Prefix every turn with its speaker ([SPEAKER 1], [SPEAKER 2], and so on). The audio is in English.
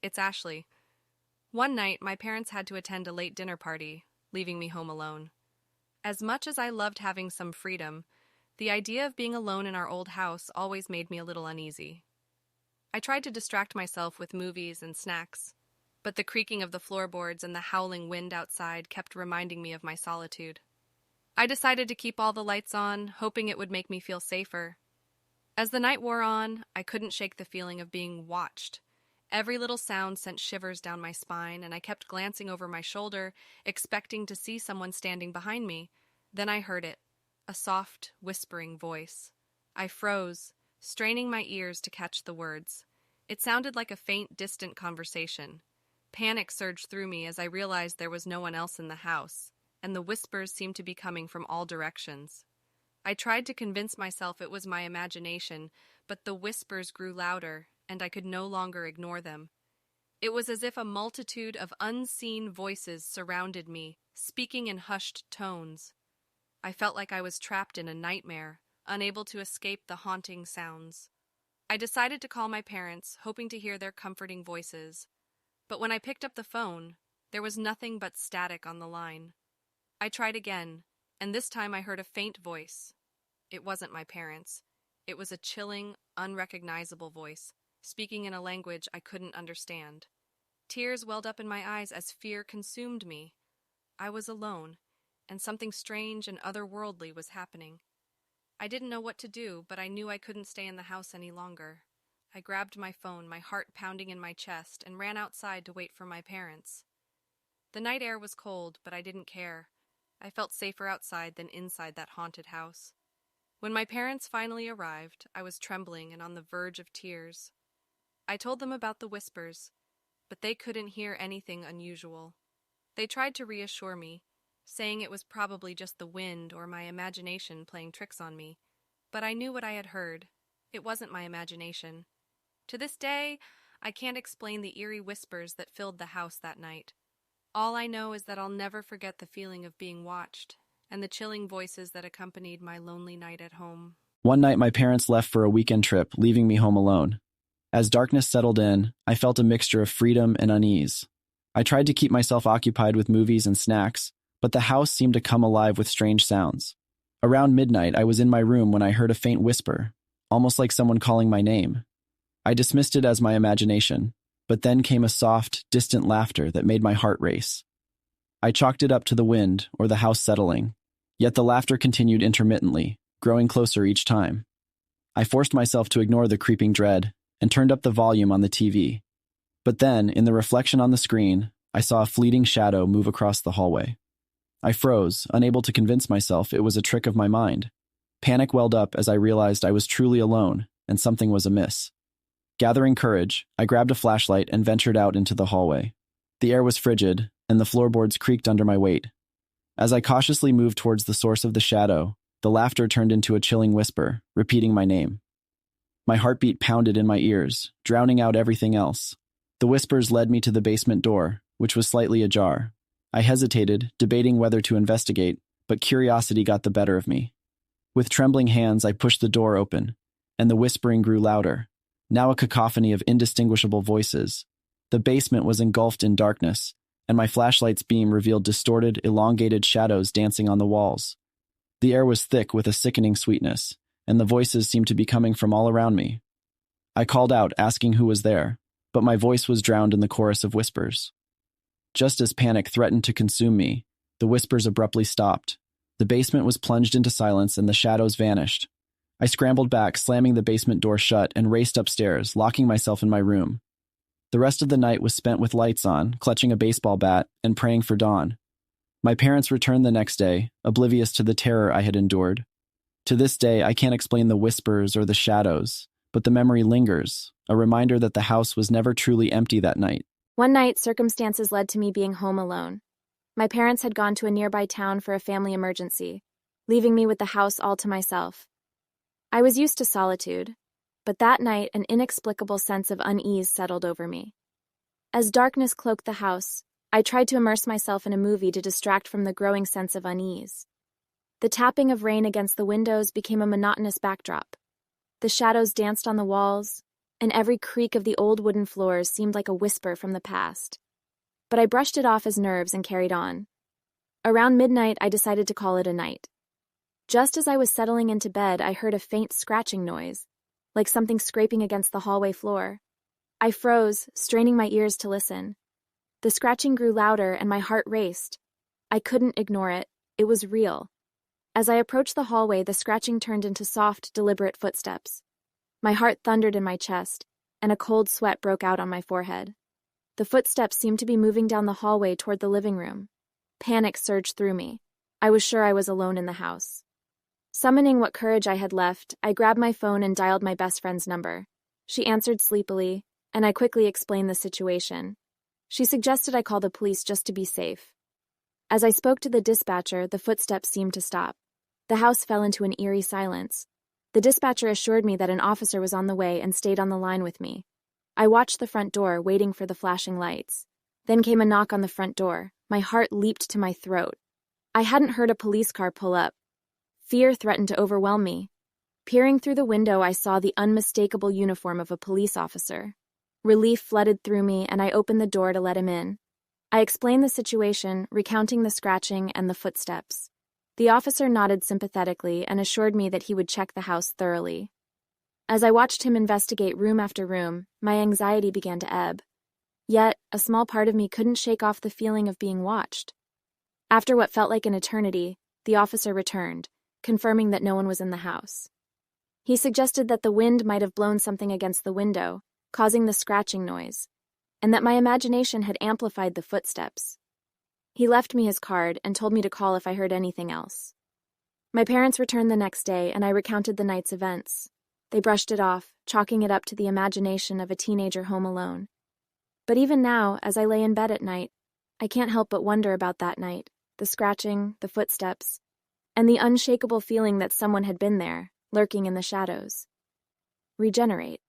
[SPEAKER 1] it's Ashley. One night, my parents had to attend a late dinner party, leaving me home alone. As much as I loved having some freedom, the idea of being alone in our old house always made me a little uneasy. I tried to distract myself with movies and snacks, but the creaking of the floorboards and the howling wind outside kept reminding me of my solitude. I decided to keep all the lights on, hoping it would make me feel safer. As the night wore on, I couldn't shake the feeling of being watched. Every little sound sent shivers down my spine, and I kept glancing over my shoulder, expecting to see someone standing behind me. Then I heard it, a soft, whispering voice. I froze, straining my ears to catch the words. It sounded like a faint, distant conversation. Panic surged through me as I realized there was no one else in the house, and the whispers seemed to be coming from all directions. I tried to convince myself it was my imagination, but the whispers grew louder, and I could no longer ignore them. It was as if a multitude of unseen voices surrounded me, speaking in hushed tones. I felt like I was trapped in a nightmare, unable to escape the haunting sounds. I decided to call my parents, hoping to hear their comforting voices. But when I picked up the phone, there was nothing but static on the line. I tried again, and this time I heard a faint voice. It wasn't my parents. It was a chilling, unrecognizable voice, speaking in a language I couldn't understand. Tears welled up in my eyes as fear consumed me. I was alone, and something strange and otherworldly was happening. I didn't know what to do, but I knew I couldn't stay in the house any longer. I grabbed my phone, my heart pounding in my chest, and ran outside to wait for my parents. The night air was cold, but I didn't care. I felt safer outside than inside that haunted house. When my parents finally arrived, I was trembling and on the verge of tears. I told them about the whispers, but they couldn't hear anything unusual. They tried to reassure me, saying it was probably just the wind or my imagination playing tricks on me. But I knew what I had heard. It wasn't my imagination. To this day, I can't explain the eerie whispers that filled the house that night. All I know is that I'll never forget the feeling of being watched and the chilling voices that accompanied my lonely night at home.
[SPEAKER 2] One night my parents left for a weekend trip, leaving me home alone. As darkness settled in, I felt a mixture of freedom and unease. I tried to keep myself occupied with movies and snacks, but the house seemed to come alive with strange sounds. Around midnight, I was in my room when I heard a faint whisper, almost like someone calling my name. I dismissed it as my imagination, but then came a soft, distant laughter that made my heart race. I chalked it up to the wind or the house settling, yet the laughter continued intermittently, growing closer each time. I forced myself to ignore the creeping dread and turned up the volume on the TV. But then, in the reflection on the screen, I saw a fleeting shadow move across the hallway. I froze, unable to convince myself it was a trick of my mind. Panic welled up as I realized I was truly alone and something was amiss. Gathering courage, I grabbed a flashlight and ventured out into the hallway. The air was frigid, and the floorboards creaked under my weight. As I cautiously moved towards the source of the shadow, the laughter turned into a chilling whisper, repeating my name. My heartbeat pounded in my ears, drowning out everything else. The whispers led me to the basement door, which was slightly ajar. I hesitated, debating whether to investigate, but curiosity got the better of me. With trembling hands, I pushed the door open, and the whispering grew louder, now a cacophony of indistinguishable voices. The basement was engulfed in darkness, and my flashlight's beam revealed distorted, elongated shadows dancing on the walls. The air was thick with a sickening sweetness, and the voices seemed to be coming from all around me. I called out, asking who was there, but my voice was drowned in the chorus of whispers. Just as panic threatened to consume me, the whispers abruptly stopped. The basement was plunged into silence and the shadows vanished. I scrambled back, slamming the basement door shut, and raced upstairs, locking myself in my room. The rest of the night was spent with lights on, clutching a baseball bat, and praying for dawn. My parents returned the next day, oblivious to the terror I had endured. To this day, I can't explain the whispers or the shadows, but the memory lingers, a reminder that the house was never truly empty that night.
[SPEAKER 3] One night, circumstances led to me being home alone. My parents had gone to a nearby town for a family emergency, leaving me with the house all to myself. I was used to solitude, but that night an inexplicable sense of unease settled over me. As darkness cloaked the house, I tried to immerse myself in a movie to distract from the growing sense of unease. The tapping of rain against the windows became a monotonous backdrop. The shadows danced on the walls, and every creak of the old wooden floors seemed like a whisper from the past. But I brushed it off as nerves and carried on. Around midnight, I decided to call it a night. Just as I was settling into bed, I heard a faint scratching noise, like something scraping against the hallway floor. I froze, straining my ears to listen. The scratching grew louder and my heart raced. I couldn't ignore it. It was real. As I approached the hallway, the scratching turned into soft, deliberate footsteps. My heart thundered in my chest, and a cold sweat broke out on my forehead. The footsteps seemed to be moving down the hallway toward the living room. Panic surged through me. I was sure I was alone in the house. Summoning what courage I had left, I grabbed my phone and dialed my best friend's number. She answered sleepily, and I quickly explained the situation. She suggested I call the police just to be safe. As I spoke to the dispatcher, the footsteps seemed to stop. The house fell into an eerie silence. The dispatcher assured me that an officer was on the way and stayed on the line with me. I watched the front door, waiting for the flashing lights. Then came a knock on the front door. My heart leaped to my throat. I hadn't heard a police car pull up. Fear threatened to overwhelm me. Peering through the window, I saw the unmistakable uniform of a police officer. Relief flooded through me, and I opened the door to let him in. I explained the situation, recounting the scratching and the footsteps. The officer nodded sympathetically and assured me that he would check the house thoroughly. As I watched him investigate room after room, my anxiety began to ebb. Yet, a small part of me couldn't shake off the feeling of being watched. After what felt like an eternity, the officer returned, confirming that no one was in the house. He suggested that the wind might have blown something against the window, causing the scratching noise, and that my imagination had amplified the footsteps. He left me his card and told me to call if I heard anything else. My parents returned the next day, and I recounted the night's events. They brushed it off, chalking it up to the imagination of a teenager home alone. But even now, as I lay in bed at night, I can't help but wonder about that night, the scratching, the footsteps, and the unshakable feeling that someone had been there, lurking in the shadows. Regenerate.